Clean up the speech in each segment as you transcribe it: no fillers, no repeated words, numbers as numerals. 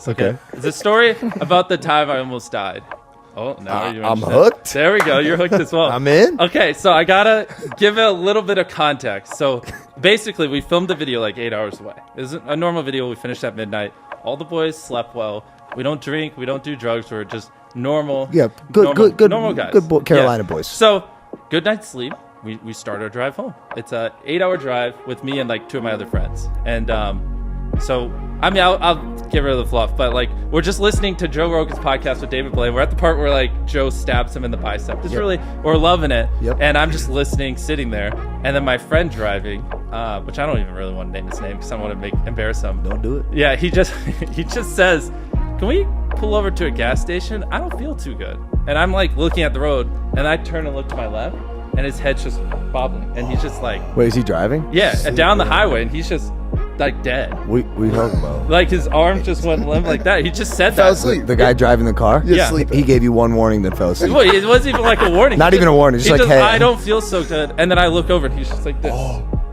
Okay. It's a story about the time I almost died. Oh, now I'm hooked. There we go. You're hooked as well. I'm in. Okay, so I gotta give it a little bit of context. So basically, we filmed the video like 8 hours away. It was a normal video. We finished at midnight. All the boys slept well. We don't drink. We don't do drugs. We're just normal. Yeah, good normal guys. Good Carolina boys. So good night's sleep. We start our drive home. It's a 8-hour drive with me and like 2 of my other friends. And so I mean, I'll get rid of the fluff, but like we're just listening to Joe Rogan's podcast with David Blaine. We're at the part where like Joe stabs him in the bicep. Just really, we're loving it. Yep. And I'm just listening, sitting there, and then my friend driving, which I don't even really want to name his name because I don't want to embarrass him. Don't do it. Yeah, he just says, "Can we pull over to a gas station? I don't feel too good." And I'm like looking at the road, and I turn and look to my left, and his head's just bobbling, and he's just like, Wait, is he driving? yeah, down the highway, and he's just like dead. We talking about Like his arm just went limp like that. He just said Fell that. asleep. the guy driving the car. Yeah. Sleeping. He gave you one warning, then fell asleep. Well, it wasn't even like a warning. Not He even a warning, just he like, hey. I don't feel so good. And then I look over and he's just like this.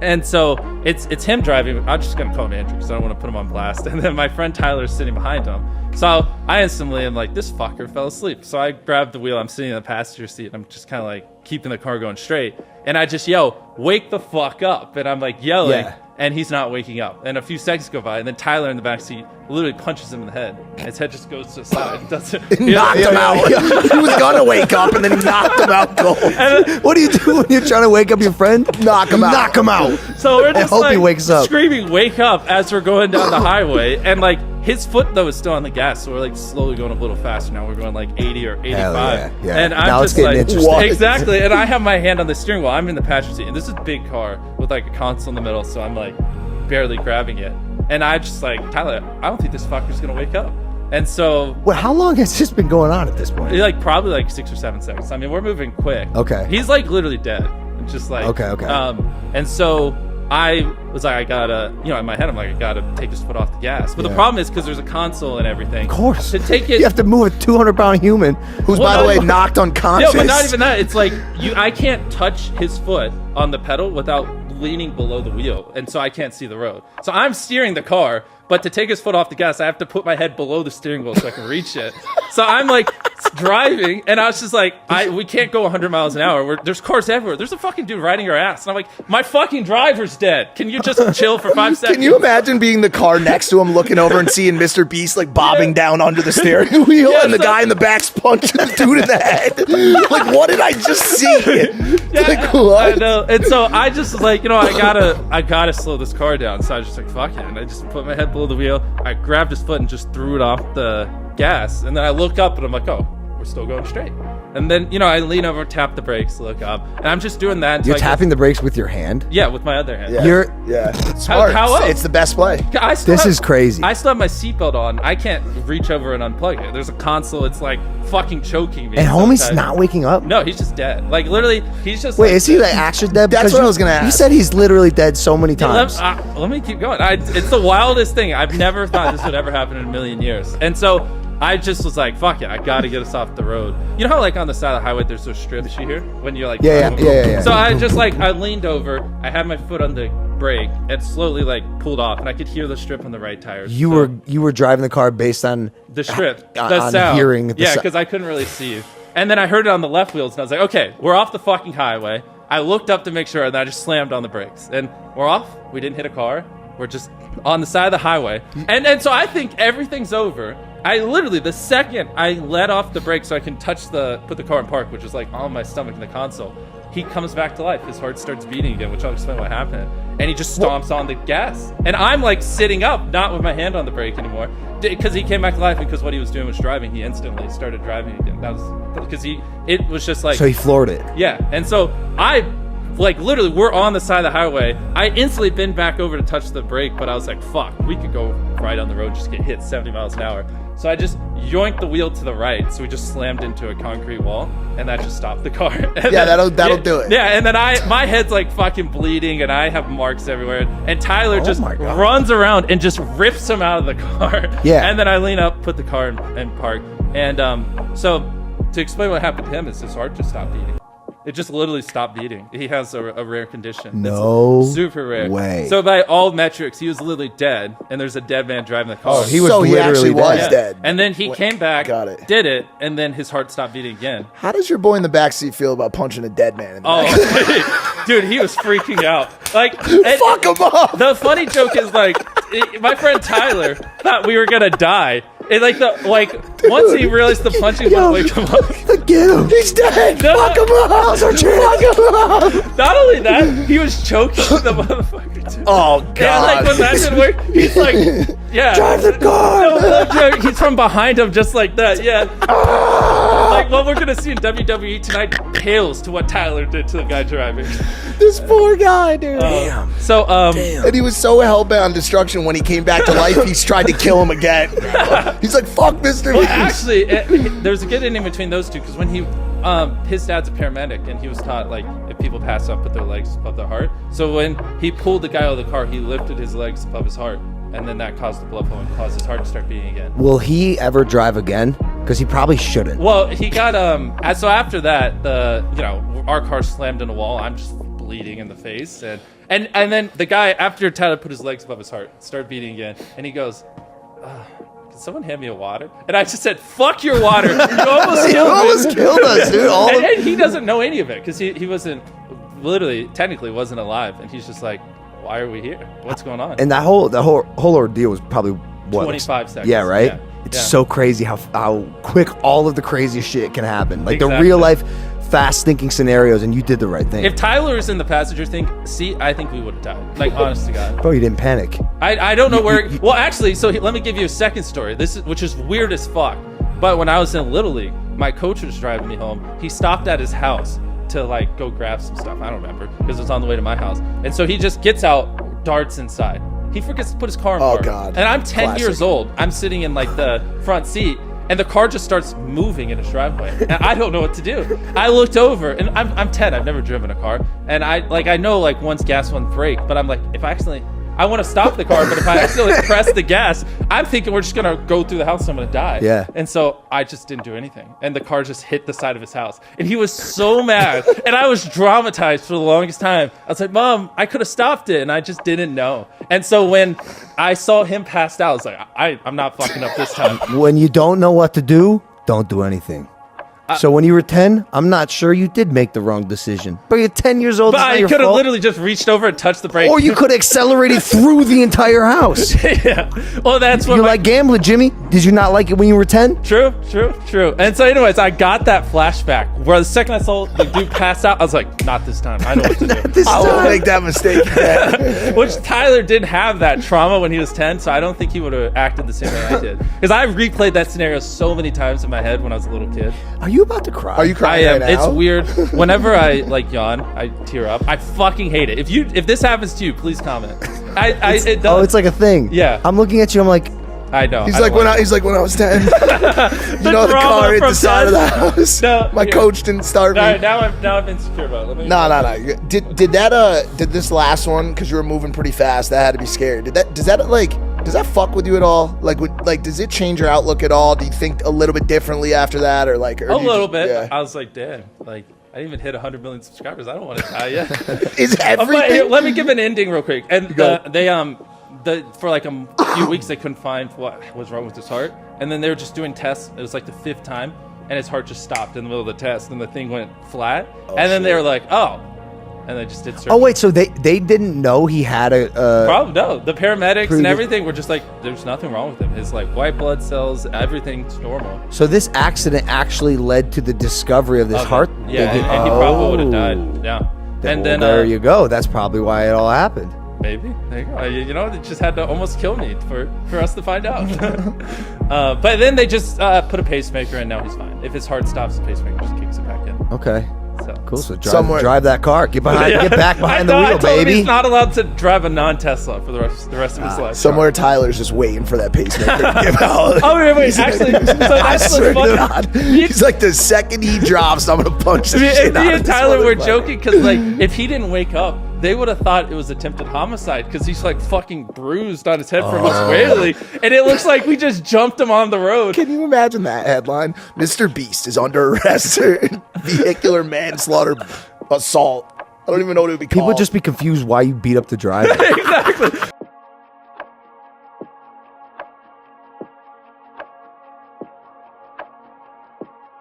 And so it's him driving. I'm just gonna call him Andrew because I don't want to put him on blast. And then my friend Tyler's sitting behind him. So I instantly am like, this fucker fell asleep. So I grab the wheel. I'm sitting in the passenger seat. I'm just kind of like keeping the car going straight. And I just yell, "Wake the fuck up!" And I'm like yelling. Yeah. And he's not waking up. And a few seconds go by, and then Tyler in the back seat literally punches him in the head. And his head just goes to the side. Doesn't Knocked him out. He was gonna wake up, and then he knocked him out cold. What do you do when you're trying to wake up your friend? Knock him out. Knock him out. So we're just hope like he wakes up. screaming, "Wake up!" as we're going down the highway, and like his foot though is still on the gas, so we're like slowly going a little faster. Now we're going like 80 or 85, yeah. and I'm Now it's just getting like, interesting. What? exactly. And I have my hand on the steering wheel. I'm in the passenger seat, and this is a big car with like a console in the middle, so I'm like barely grabbing it. And I just like, Tyler, I don't think this fucker's gonna wake up. And so Well, how long has this been going on at this point? like probably like 6 or 7 seconds. I mean, we're moving quick. Okay. He's like literally dead. It's just like Okay. And so I was like, I gotta, in my head, I'm like, I gotta take his foot off the gas. But the Yeah. problem is because there's a console and everything. Of course. To take it. You have to move a 200-pound human who's, Well, by the no, way, no. knocked Yeah, unconscious. but not even that. It's like I can't touch his foot on the pedal without leaning below the wheel, and so I can't see the road. So I'm steering the car, but to take his foot off the gas, I have to put my head below the steering wheel so I can reach it. So I'm like driving, and I was just like, we can't go 100 miles an hour. There's cars everywhere. There's a fucking dude riding our ass, and I'm like, my fucking driver's dead. Can you just chill for 5 seconds? Can you imagine being the car next to him, looking over and seeing Mr. Beast like bobbing down under the steering wheel, Yeah, and the so- guy in the back's punching the dude in the head? Like, what did I just see? Like, what? I know. And so I just was like, I gotta slow this car down. So I was just like, fuck it. And I just put my head below the wheel. I grabbed his foot and just threw it off the gas. And then I look up and I'm like, oh, we're still going straight. And then, I lean over, tap the brakes, look up. And I'm just doing that. until You're I get- tapping the brakes with your hand? Yeah, with my other hand. Yeah. You're Yeah, smart. how else? It's the best play. I still This have- is crazy. I still have my seatbelt on. I can't reach over and unplug it. There's a console. It's like fucking choking me. And homie's sometimes. not waking up? No, he's just dead. Like literally, he's just. Wait, like, is he like actually dead? That's Because what I you- was gonna You ask. said he's literally dead so many times. Let me keep going. It's the wildest thing. I've never thought this would ever happen in a million years. And so I just was like, fuck it. I got to get us off the road. You know how like on the side of the highway, there's those strips you hear when you're like, Yeah. So I just I leaned over. I had my foot on the brake and slowly like pulled off, and I could hear the strip on the right tire. You So were driving the car based on the strip, on the sound. hearing the Yeah, sou- because I couldn't really see you. And then I heard it on the left wheels, and I was like, okay, we're off the fucking highway. I looked up to make sure, and I just slammed on the brakes. And we're off. We didn't hit a car. We're just on the side of the highway. And so I think everything's over. I literally, the second I let off the brake so I can put the car in park, which is like on my stomach in the console, he comes back to life. His heart starts beating again, which I'll explain what happened. And he just stomps on the gas. And I'm like sitting up, not with my hand on the brake anymore. Because he came back to life, because what he was doing was driving. He instantly started driving again. That was because it was just like. So he floored it. Yeah. And so literally, we're on the side of the highway. I instantly bend back over to touch the brake, but I was like, fuck, we could go right on the road, just get hit 70 miles an hour. So I just yoinked the wheel to the right, so we just slammed into a concrete wall, and that just stopped the car. And Yeah, that'll do it. Yeah, and then my head's like fucking bleeding, and I have marks everywhere. And Tyler just my God. runs around and just rips him out of the car. Yeah. And then I lean up, put the car in park. And so to explain what happened to him is his heart just stopped beating. It just literally stopped beating. He has a rare condition. No It's super rare. way. So by all metrics, he was literally dead, and there's a dead man driving the car. Oh, he was So he actually literally was dead. dead. And then he came back, Got it. did it, and then his heart stopped beating again. How does your boy in the backseat feel about punching a dead man in the back? Oh, dude, he was freaking out. Like, Fuck him up! The funny joke is like, my friend Tyler thought we were gonna die. And once he realized the punching wouldn't wake him up. Get him! He's dead! No, Fuck him up! How's our chance? Fuck him up! Not only that, he was choking the motherfucker too. Oh, God. Yeah, like when that didn't work, he's like, yeah. Drive the car! No joke, he's from behind him just like that, yeah. Like what we're gonna see in WWE tonight pales to what Tyler did to the guy driving. This poor guy, dude. So, And he was so hell-bent on destruction when he came back to life, he's tried to kill him again. He's like, fuck Mr. well, Beast. actually, there's a good ending between those two because when his dad's a paramedic and he was taught like if people pass out, put their legs above their heart. So when he pulled the guy out of the car, he lifted his legs above his heart, and then that caused the blood flow and caused his heart to start beating again. Will he ever drive again? Because he probably shouldn't. Well, he got so after that, our car slammed in a wall. I'm just bleeding in the face, and then the guy after Tyler put his legs above his heart started beating again, and he goes, "Can someone hand me a water?" And I just said, "Fuck your water! You almost You almost killed us, dude. All of- and he doesn't know any of it because he wasn't technically wasn't alive, and he's just like, "Why are we here? What's going on?" And that whole ordeal was probably what 25 seconds. Yeah, right. Yeah. It's Yeah. so crazy how quick all of the crazy shit can happen. Like the Exactly. real life, fast thinking scenarios, and you did the right thing. If Tyler was in the passenger seat, I think we would have died. Like, honest to God. Bro, you didn't panic. I don't know where. Well, actually, let me give you a second story. Which is weird as fuck. But when I was in Little League, my coach was driving me home. He stopped at his house to like go grab some stuff. I don't remember because it was on the way to my house. And so he just gets out, darts inside. He forgets to put his car in park. God. And I'm 10 Classic. years old. I'm sitting in like the front seat. And the car just starts moving in his driveway, and I don't know what to do. I looked over, and I'm 10. I've never driven a car, and I know like one's gas, one's brake, but I'm like, if I want to stop the car, but if I accidentally press the gas, I'm thinking we're just gonna go through the house and I'm gonna die. Yeah. And so I just didn't do anything, and the car just hit the side of his house, and he was so mad, and I was traumatized for the longest time. I was like, Mom, I could have stopped it, and I just didn't know. And so when I saw him passed out, I was like, I'm not fucking up this time. When you don't know what to do, don't do anything. So when you were 10, I'm not sure you did make the wrong decision. But you're 10 years old. But It's not I your could have fault. literally just reached over and touched the brake. Or you could have accelerated through the entire house. Yeah. Well, that's what You my- like gambling, Jimmy? Did you not like it when you were 10? True. And so, anyways, I got that flashback where the second I saw the dude pass out, I was like, not this time. I know what to do. I won't make that mistake again. Which Tyler didn't have that trauma when he was 10, so I don't think he would have acted the same way I did. Because I replayed that scenario so many times in my head when I was a little kid. Are you about to cry? Are you I crying am. right now? It's weird. Whenever I like yawn, I tear up. I fucking hate it. If this happens to you, please comment. It does. Oh, it's like a thing. Yeah. I'm looking at you. I'm like, I know. He's I like don't when like I was 10. You know the drama car hit from the side of the 10? house. No, My here. coach didn't start me. All right, now I'm insecure about it. Let me. No. Did this last one, because you were moving pretty fast, that had to be scary. Does that fuck with you at all? Like does it change your outlook at all? Do you think a little bit differently after that, or A do you little just- bit. Yeah. I was like, damn. Like, I didn't even hit 100 million subscribers. I don't want to die yet. Is But here, everything? let me give an ending real quick. And Go. for like a few weeks they couldn't find what was wrong with his heart, and then they were just doing tests. It was like the 5th time, and his heart just stopped in the middle of the test, and the thing went flat. And then they were like, oh, and they just did surgery. oh wait, so they didn't know he had a. Probably no. The paramedics Pretty and good. everything were just like, there's nothing wrong with him. His like white blood cells, everything's normal. So this accident actually led to the discovery of this Okay. heart. Yeah, thing. and he probably would have died. Oh. Yeah. Then, And then there you go. That's probably why it all happened. maybe. There you go. You know, they just had to almost kill me for us to find out. But then they just put a pacemaker in. Now he's fine. If his heart stops, the pacemaker just kicks it back in. Okay. So. Cool. So Somewhere- drive that car. Get behind. Yeah. Get back behind the I wheel, told him baby. he's not allowed to drive a non-Tesla for the rest of his life. Somewhere Tyler's just waiting for that pacemaker to give out. Oh wait. Actually, so I that's swear what's to funny. God. He's like, the second he drops, I'm gonna punch the Me shit out and of this Tyler were motherfucker. joking because like if he didn't wake up, they would have thought it was attempted homicide because he's like fucking bruised on his head from us wailing, and it looks like we just jumped him on the road. Can you imagine that headline? Mr. Beast is under arrest for vehicular manslaughter assault. I don't even know what it would be called. People would just be confused why you beat up the driver. Exactly.